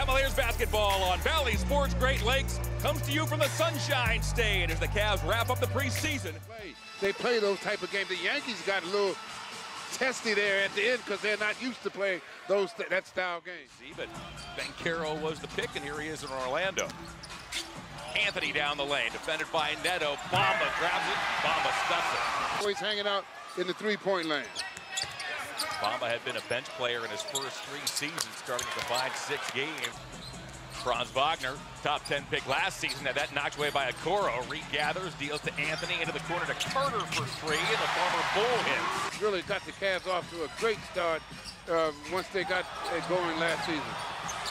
Cavaliers basketball on Valley Sports Great Lakes comes to you from the Sunshine State as the Cavs wrap up the preseason. They play those type of games. The Yankees got a little testy there at the end because they're not used to playing that style game. See, but Banchero was the pick, and here he is in Orlando. Anthony down the lane, defended by Neto. Bamba grabs it. Bamba stuffs it. Always hanging out in the three-point lane. Bamba had been a bench player in his first 3 seasons, starting a combined 6 games. Franz Wagner, top 10 pick last season, had that knocked away by Okoro. Regathers, deals to Anthony, into the corner to Carter for 3, and the former Bull hits. Really got the Cavs off to a great start once they got it going last season.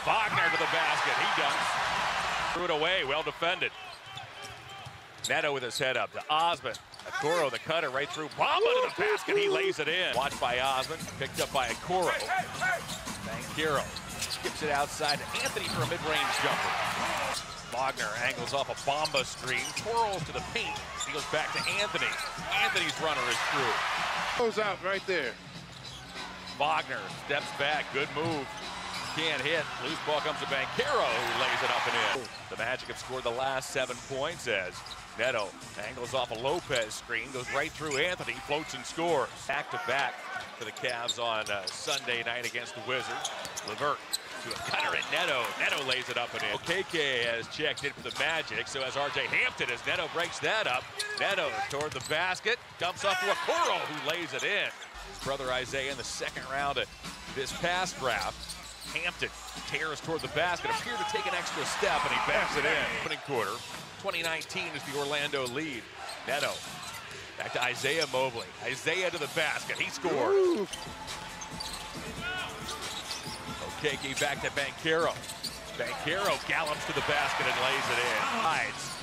Wagner to the basket, he dunks. Threw it away, well defended. Neto with his head up to Osman. Okoro, the cutter, right through. Bamba to the basket, he lays it in. Watched by Osman, picked up by Okoro. Banchero skips it outside to Anthony for a mid-range jumper. Wagner angles off a Bamba screen, twirls to the paint, deals back to Anthony. Anthony's runner is through. Goes out right there. Wagner steps back, good move. Can't hit. Loose ball comes to Banchero, who lays it up and in. The Magic have scored the last 7 points as Neto angles off a Lopez screen, goes right through Anthony, floats and scores. Back-to-back for the Cavs on Sunday night against the Wizards. LeVert to a cutter at Neto. Neto lays it up and in. Okeke has checked in for the Magic, so has R.J. Hampton as Neto breaks that up. Neto toward the basket, dumps off to Okoro, who lays it in. His brother Isaiah in the second round of this past draft. Hampton tears toward the basket, appeared to take an extra step, and he backs it in. Opening quarter, 2019 is the Orlando lead. Neto back to Isaiah Mobley. Isaiah to the basket, he scores. Okeke back to Banchero. Banchero gallops to the basket and lays it in. Hides,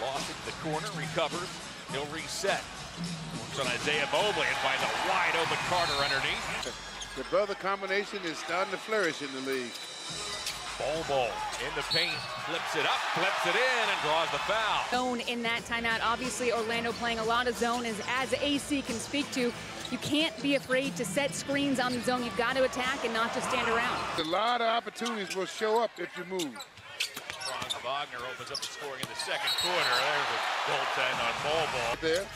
lost it to the corner, recovers, he'll reset. Works on Isaiah Mobley and finds a wide open Carter underneath. The brother combination is starting to flourish in the league. Bol in the paint, flips it up, flips it in, and draws the foul. Zone in that timeout. Obviously, Orlando playing a lot of zone, as AC can speak to. You can't be afraid to set screens on the zone. You've got to attack and not just stand around. A lot of opportunities will show up if you move. Franz Wagner opens up the scoring in the second quarter. There's a goaltend on Bol. There.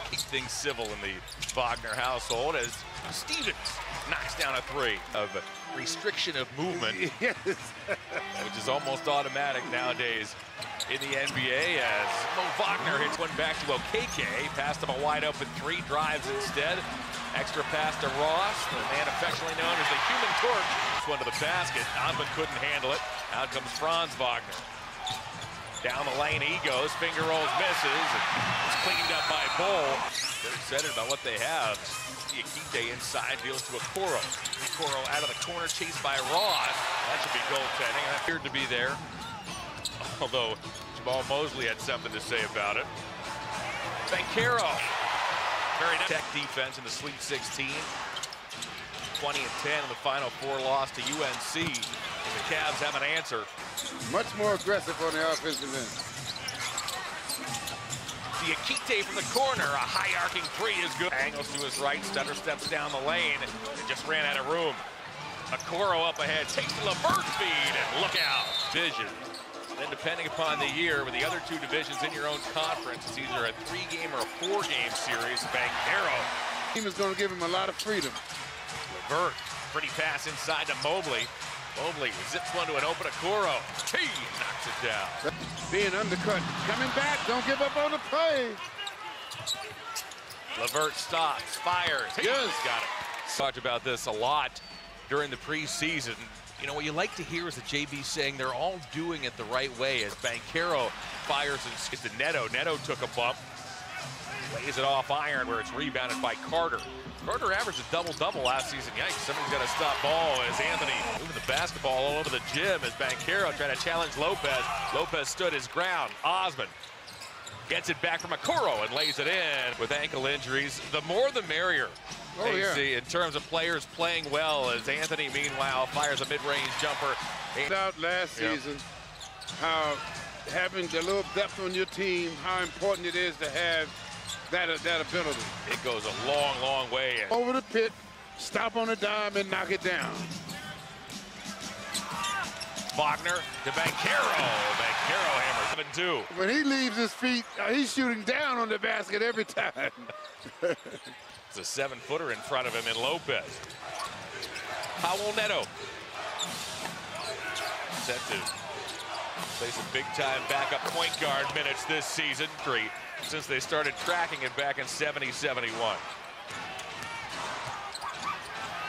Keep things civil in the Wagner household as Stevens knocks down a 3 of restriction of movement, Yes. which is almost automatic nowadays in the NBA as Mo Wagner hits one back to Okeke, passed him a wide open 3, drives instead. Extra pass to Ross, the man affectionately known as the Human Torch. This one to the basket, Osman couldn't handle it. Out comes Franz Wagner. Down the lane he goes, finger rolls, misses, and it's cleaned up by Bol. They're excited about what they have. Diakite inside, deals to Okoro. Okoro out of the corner, chased by Ross. That should be goaltending. That appeared to be there. Although Jamal Mosley had something to say about it. Banchero. Very nice tech defense in the Sweet 16. 20 and 10 in the Final 4 loss to UNC. And the Cavs have an answer. Much more aggressive on the offensive end. Diakite from the corner, a high arcing 3 is good. Angles to his right, stutter steps down the lane, and just ran out of room. Okoro up ahead, takes the LeVert feed, and look out. Vision. Then depending upon the year, with the other 2 divisions in your own conference, it's either a 3-game or a 4-game series. Banchero. Team is going to give him a lot of freedom. LeVert, pretty pass inside to Mobley. Mobley zips one to an open Okoro. He knocks it down. Being undercut, coming back, don't give up on the play. LeVert stops, fires. He's got it. Talked about this a lot during the preseason. You know, what you like to hear is the JB saying they're all doing it the right way as Banchero fires and to Neto. Neto took a bump, lays it off iron where it's rebounded by Carter. Carter averaged a double-double last season. Yikes, somebody's got to stop ball as Anthony moving the basketball all over the gym as Banchero trying to challenge Lopez. Lopez stood his ground. Osman gets it back from Okoro and lays it in. With ankle injuries, the more the merrier. Oh, yeah. In terms of players playing well, as Anthony, meanwhile, fires a mid-range jumper. Out last season, how having a little depth on your team, how important it is to have that ability. It goes a long, long way. Over the pit, stop on a dime and knock it down. Wagner to Banchero. Banchero hammers 7-2. When he leaves his feet, he's shooting down on the basket every time. It's a 7-footer in front of him in Lopez. Powell Neto. Set to play some big-time backup point guard minutes this season, since they started tracking it back in 70-71.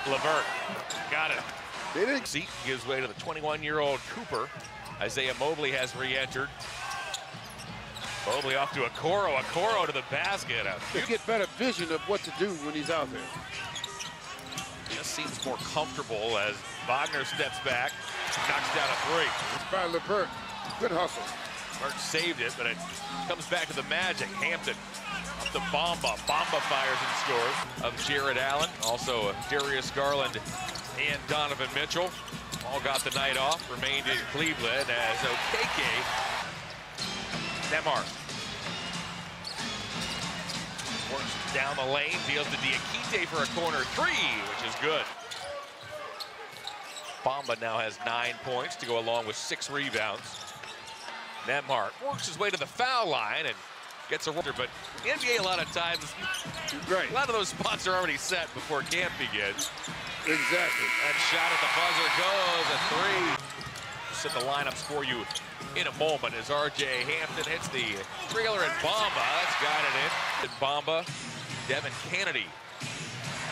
LeVert got it. Seat gives way to the 21-year-old Cooper. Isaiah Mobley has re-entered. Mobley off to Okoro to the basket. You get better vision of what to do when he's out there. Just seems more comfortable as Wagner steps back, knocks down a three. It's by LeVert. Good hustle. LeVert saved it, but it comes back to the Magic. Hampton up to Bamba. Bamba fires and scores. Of Jared Allen, also Darius Garland and Donovan Mitchell. All got the night off, remained in Cleveland as Okeke. Nembhard works down the lane, deals to Diakite for a corner three, which is good. Bamba now has 9 points to go along with 6 rebounds. Nembhard works his way to the foul line and gets a runner, but the NBA a lot of times, a lot of those spots are already set before camp begins. Exactly. And shot at the buzzer goes, a three. Set the lineups for you in a moment as R.J. Hampton hits the trailer, and Bamba, that's got it in. And Bamba, Devin Kennedy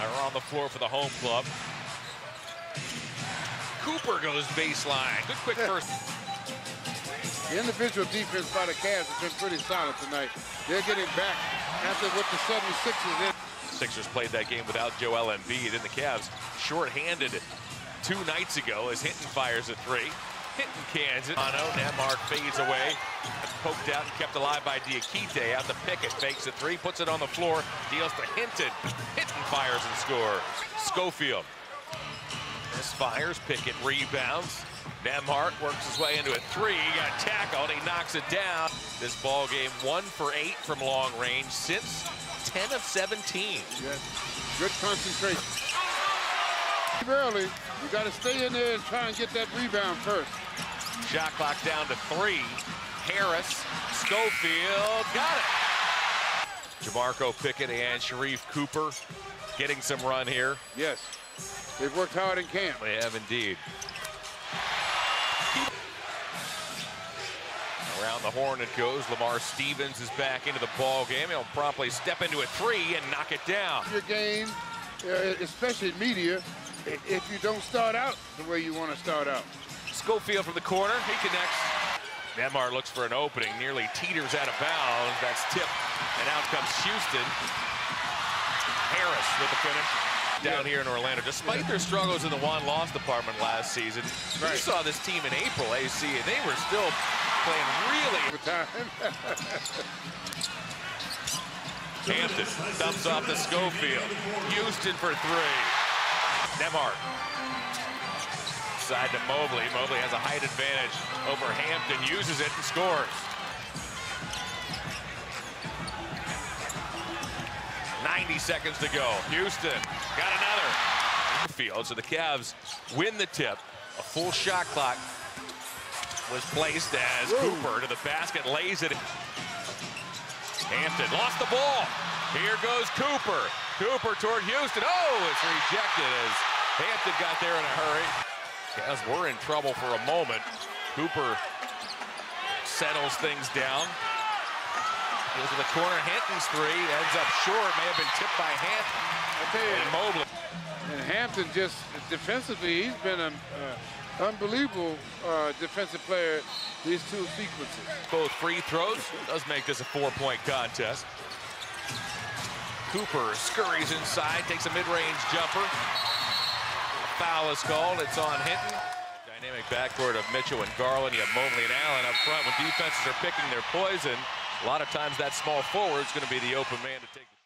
are on the floor for the home club. Cooper goes baseline. Good quick first. The individual defense by the Cavs has been pretty solid tonight. They're getting back after what the 76ers did. Sixers played that game without Joel Embiid, and the Cavs short-handed 2 nights ago as Hinton fires a three. Hinton cans it. Nembhard fades away. Poked out and kept alive by Diakite. Out to Pickett, fakes a three, puts it on the floor, deals to Hinton. Hinton fires and scores. Schofield misfires, Pickett rebounds. Nembhard works his way into a three. He got tackled, he knocks it down. This ball game 1 for 8 from long range since 10 of 17. Yes. Good concentration. Early, you got to stay in there and try and get that rebound first. Shot clock down to 3. Harris, Schofield, got it. Jamarco Pickett and Sharif Cooper getting some run here. Yes, they've worked hard in camp. They have indeed. Around the horn it goes. Lamar Stevens is back into the ball game. He'll promptly step into a three and knock it down. Your game, especially media, if you don't start out the way you want to start out. Schofield from the corner, he connects. Nembhard looks for an opening, nearly teeters out of bounds. That's tipped, and out comes Houston. Harris with the finish down here in Orlando. Despite their struggles in the one-loss department last season, you saw this team in April, AC, and they were still playing really. Hampton dumps off to Schofield. Houston for 3. Nembhard. Side to Mobley. Mobley has a height advantage over Hampton, uses it and scores. 90 seconds to go. Houston got another. Field, so the Cavs win the tip. A full shot clock was placed as Cooper to the basket, lays it. Hampton lost the ball. Here goes Cooper. Cooper toward Houston. Oh, it's rejected as Hampton got there in a hurry. Cavs were in trouble for a moment. Cooper settles things down. Goes to the corner. Hampton's three ends up short. May have been tipped by Hampton. I tell you, and Mobley. And Hampton just defensively, he's been an unbelievable defensive player these 2 sequences. Both free throws. Does make this a 4-point contest. Cooper scurries inside, takes a mid-range jumper. A foul is called. It's on Hinton. Dynamic backcourt of Mitchell and Garland. You have Mobley and Allen up front. When defenses are picking their poison, a lot of times that small forward is going to be the open man to take the